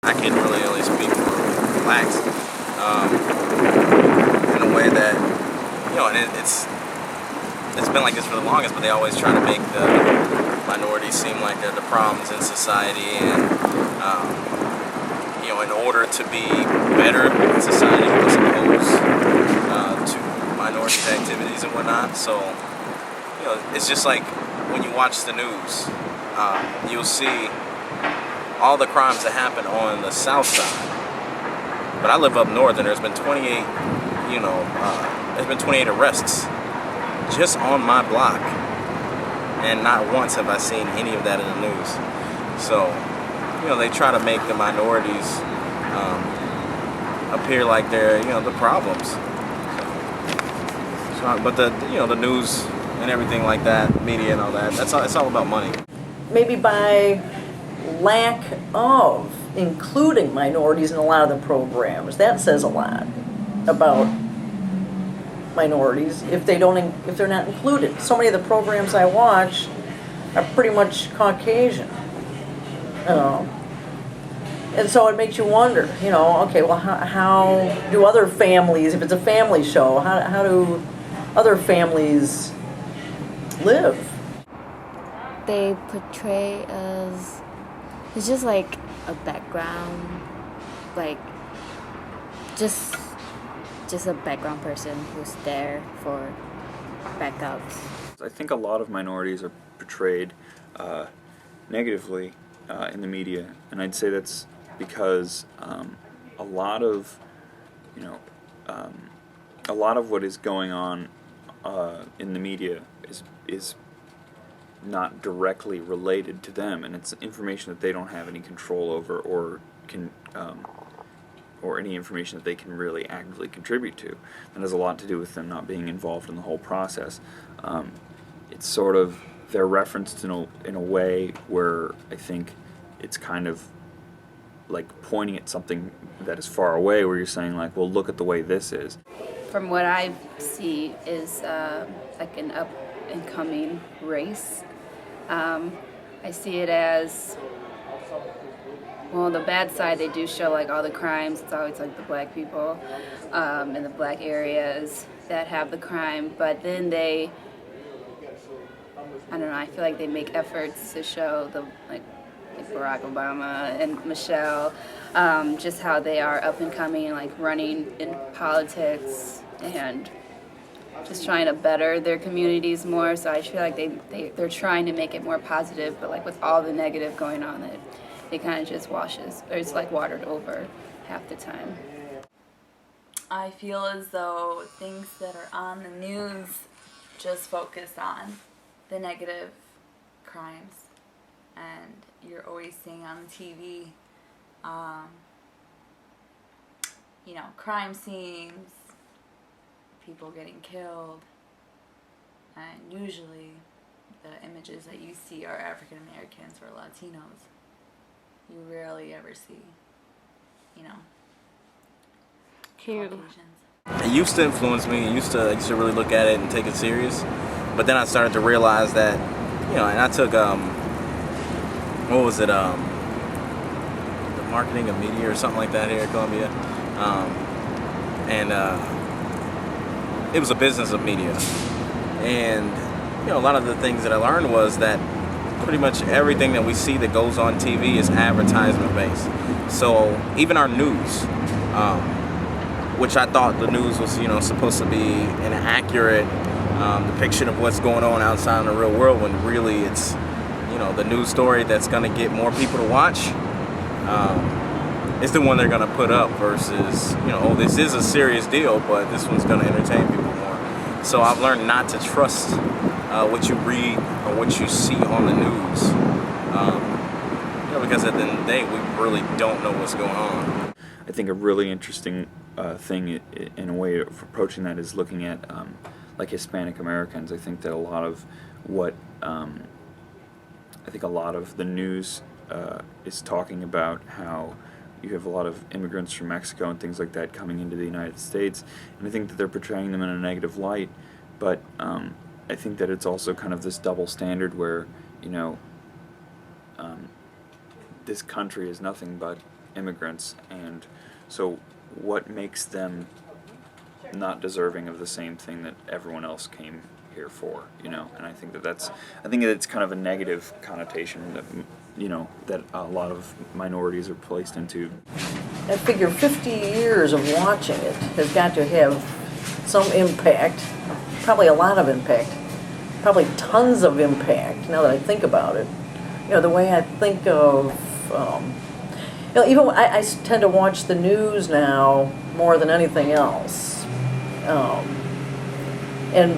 I can really only speak for blacks in a way that, and it's been like this for the longest, but they always try to make the minorities seem like they're the problems in society, and in order to be better in society, as opposed to minorities' activities and whatnot. So, it's just like when you watch the news, you'll see all the crimes that happen on the south side. But I live up north, and there's been 28 arrests just on my block, and not once have I seen any of that in the news. So, they try to make the minorities appear like they're, the problems. So, but the news and everything like that, media and all that, it's all about money. Maybe by lack of including minorities in a lot of the programs, that says a lot about minorities if they're not included. So many of the programs I watch are pretty much Caucasian, and so it makes you wonder, okay, well, how do other families, if it's a family show, how do other families live? They portray as, it's just like a background, like just a background person who's there for backups. I think a lot of minorities are portrayed negatively in the media, and I'd say that's because a lot of what is going on in the media is not directly related to them, and it's information that they don't have any control over or can or any information that they can really actively contribute to. That has a lot to do with them not being involved in the whole process. It's sort of, they're referenced in a way where I think it's kind of like pointing at something that is far away, where you're saying like, well, look at the way this is. From what I see is like an up and coming race. I see it as, well, the bad side, they do show like all the crimes. It's always like the black people in the black areas that have the crime, but then I don't know, I feel like they make efforts to show like Barack Obama and Michelle, just how they are up and coming, like running in politics and just trying to better their communities more. So I feel like they're trying to make it more positive, but like with all the negative going on, it kind of just washes, or it's like watered over half the time. I feel as though things that are on the news just focus on the negative crimes, and you're always seeing on TV, crime scenes, people getting killed, and usually the images that you see are African Americans or Latinos. You rarely ever see, Caucasians. It used to influence me. I used to really look at it and take it serious, but then I started to realize that, and I took the marketing of media or something like that here at Columbia, and it was a business of media, and a lot of the things that I learned was that pretty much everything that we see that goes on TV is advertisement based. So even our news, which I thought the news was supposed to be an accurate depiction of what's going on outside in the real world, when really it's the news story that's going to get more people to watch is the one they're going to put up versus this is a serious deal, but this one's going to entertain people more. So I've learned not to trust what you read or what you see on the news, because at the end of the day we really don't know what's going on. I think a really interesting thing in a way of approaching that is looking at like Hispanic Americans. I think that a lot of the news is talking about how you have a lot of immigrants from Mexico and things like that coming into the United States, and I think that they're portraying them in a negative light, but I think that it's also kind of this double standard where, this country is nothing but immigrants, and so what makes them not deserving of the same thing that everyone else came here for, you know? And I think it's kind of a negative connotation that, you know, that a lot of minorities are placed into. I figure 50 years of watching it has got to have some impact, probably a lot of impact, probably tons of impact now that I think about it. You know, the way I think of, you know, even I tend to watch the news now more than anything else. And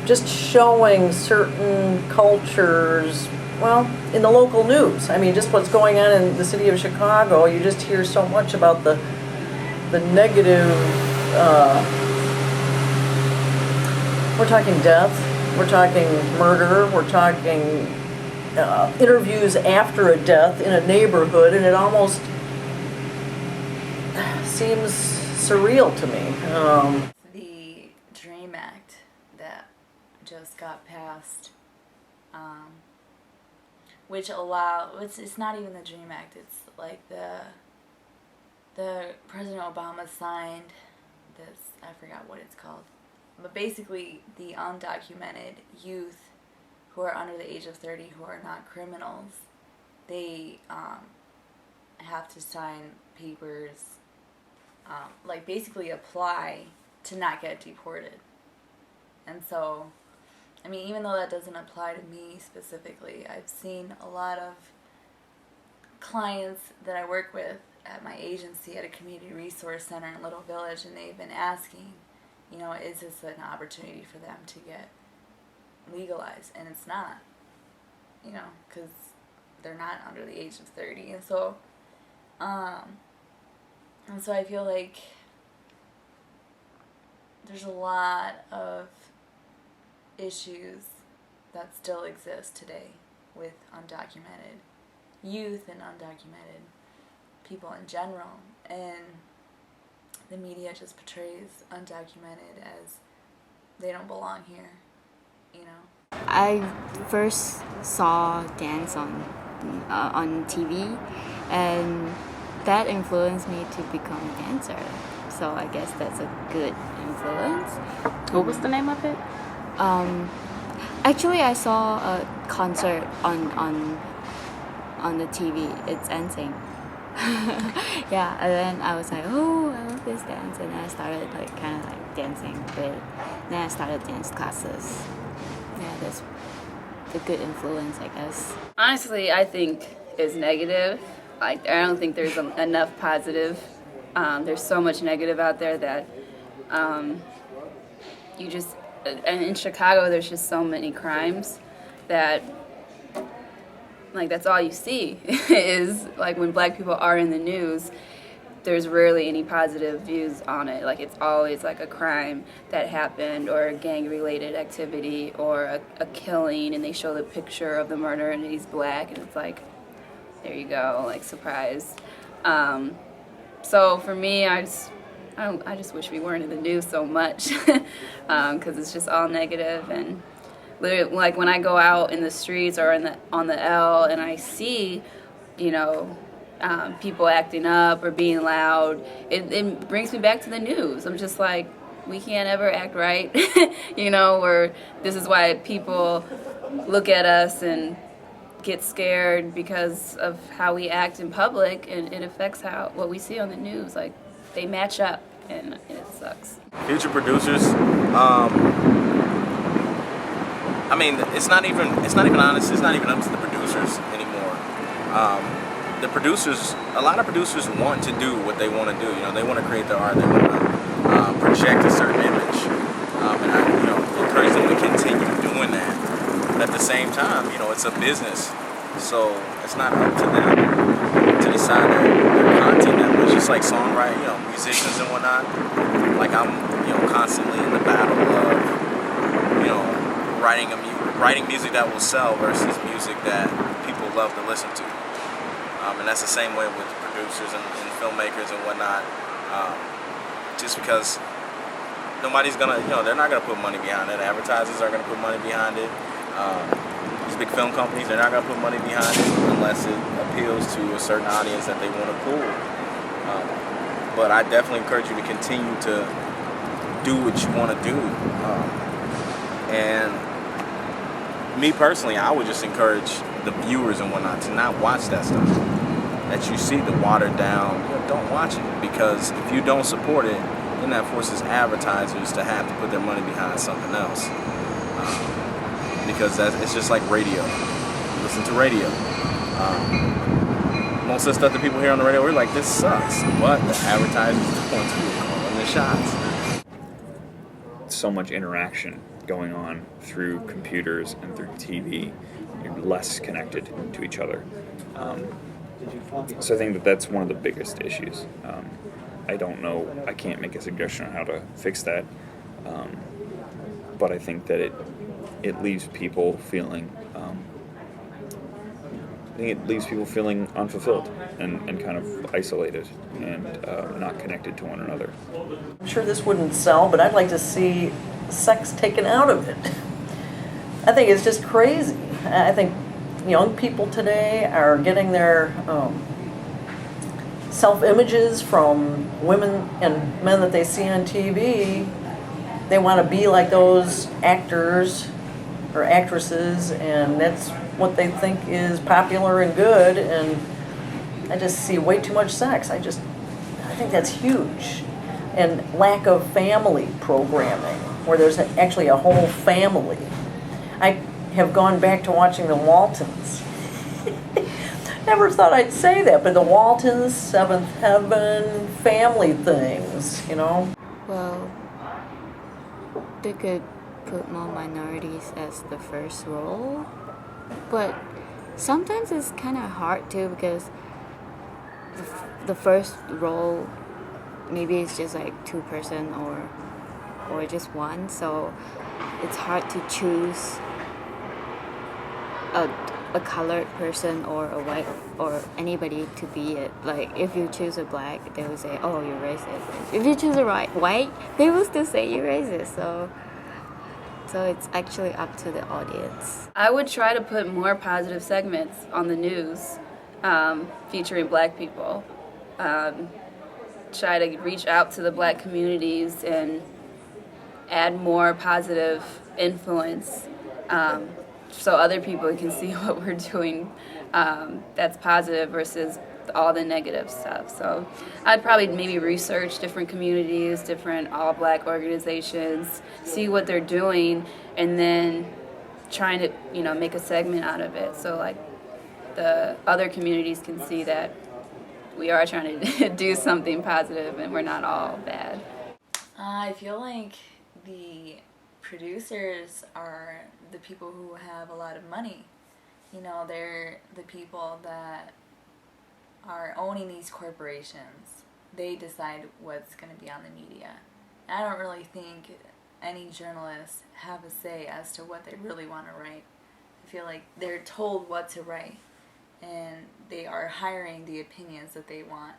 just showing certain cultures, well, in the local news. I mean, just what's going on in the city of Chicago, you just hear so much about the negative, we're talking death, we're talking murder, we're talking interviews after a death in a neighborhood, and it almost seems surreal to me. The DREAM Act that just got passed, which it's not even the DREAM Act, it's like the President Obama signed this, I forgot what it's called, but basically the undocumented youth who are under the age of 30 who are not criminals, they have to sign papers, like basically apply to not get deported. And so, I mean, even though that doesn't apply to me specifically, I've seen a lot of clients that I work with at my agency at a community resource center in Little Village, and they've been asking, you know, is this an opportunity for them to get legalized? And it's not, you know, because they're not under the age of 30. And so I feel like there's a lot of issues that still exist today with undocumented youth and undocumented people in general, and the media just portrays undocumented as they don't belong here, you know. I first saw dance on TV, and that influenced me to become a dancer. So I guess that's a good influence. What was the name of it? Actually, I saw a concert on the TV. It's NSYNC. Yeah, and then I was like, oh, I love this dance, and then I started like kind of like dancing with it. Then I started dance classes. Yeah, that's a good influence, I guess. Honestly, I think is negative. Like, I don't think there's enough positive. There's so much negative out there that you just, and in Chicago there's just so many crimes that, like, that's all you see is, like, when black people are in the news, there's rarely any positive views on it. Like, it's always like a crime that happened or a gang-related activity or a killing, and they show the picture of the murderer and he's black, and it's like, there you go, like, surprise. So for me, I just wish we weren't in the news so much, because it's just all negative. And literally, like, when I go out in the streets or on the L and I see, you know, people acting up or being loud, it brings me back to the news. I'm just like, we can't ever act right, you know, or this is why people look at us and get scared because of how we act in public, and it affects what we see on the news. Like, they match up, and it sucks. Future producers, I mean, it's not even honest. It's not even up to the producers anymore. The producers, a lot of producers want to do what they want to do. You know, they want to create their art. They want to project a certain image, and I, you know, encourage them to continue doing that. But at the same time, you know, it's a business, so it's not up to them to decide their content that much. Just like songwriting, you know, musicians and whatnot. Like, I'm, you know, constantly in the battle of, you know, writing music that will sell versus music that people love to listen to. And that's the same way with producers and filmmakers and whatnot. Just because nobody's gonna, you know, they're not gonna put money behind it. Advertisers are gonna put money behind it. These big film companies, they're not gonna put money behind it unless it appeals to a certain audience that they want to pull. But I definitely encourage you to continue to do what you want to do. And me personally, I would just encourage the viewers and whatnot to not watch that stuff. That you see the watered down, don't watch it. Because if you don't support it, then that forces advertisers to have to put their money behind something else. Because it's just like radio. Listen to radio. Most of the stuff that people hear on the radio, we're like, this sucks. But the advertisers are going to call the shots. So much interaction going on through computers and through TV. You're less connected to each other. So I think that's one of the biggest issues. I don't know, I can't make a suggestion on how to fix that. But I think that it leaves people feeling unfulfilled and kind of isolated and not connected to one another. I'm sure this wouldn't sell, but I'd like to see sex taken out of it. I think it's just crazy. I think young people today are getting their self-images from women and men that they see on TV. They want to be like those actors or actresses, and that's what they think is popular and good, and I just see way too much sex. I think that's huge. And lack of family programming, where there's actually a whole family. I have gone back to watching the Waltons. Never thought I'd say that, but the Waltons, Seventh Heaven, family things, you know? Well, they could put more minorities as the first role, but sometimes it's kind of hard too, because the first role maybe it's just like 2 person or just one, so it's hard to choose a colored person or a white or anybody to be it. Like if you choose a black, they will say, oh, you're racist. If you choose a white, they will still say you're racist. So it's actually up to the audience. I would try to put more positive segments on the news featuring black people. Try to reach out to the black communities and add more positive influence so other people can see what we're doing that's positive versus all the negative stuff. So I'd probably maybe research different communities, different all-black organizations, see what they're doing, and then trying to, make a segment out of it. So like the other communities can see that we are trying to do something positive and we're not all bad. I feel like the producers are the people who have a lot of money. They're the people that are owning these corporations. They decide what's going to be on the media. I don't really think any journalists have a say as to what they really want to write. I feel like they're told what to write, and they are hiring the opinions that they want,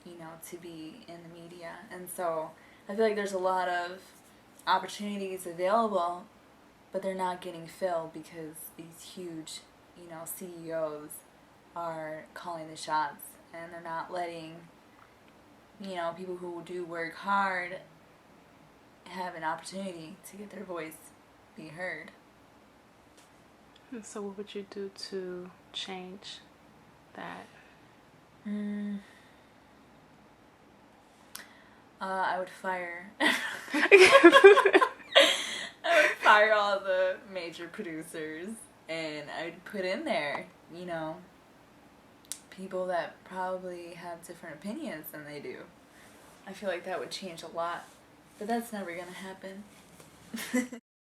to be in the media. And so I feel like there's a lot of opportunities available, but they're not getting filled because these huge, CEOs are calling the shots, and they're not letting, people who do work hard have an opportunity to get their voice be heard. So what would you do to change that? I would fire. I would fire all the major producers, and I'd put in there, people that probably have different opinions than they do. I feel like that would change a lot, but that's never gonna happen.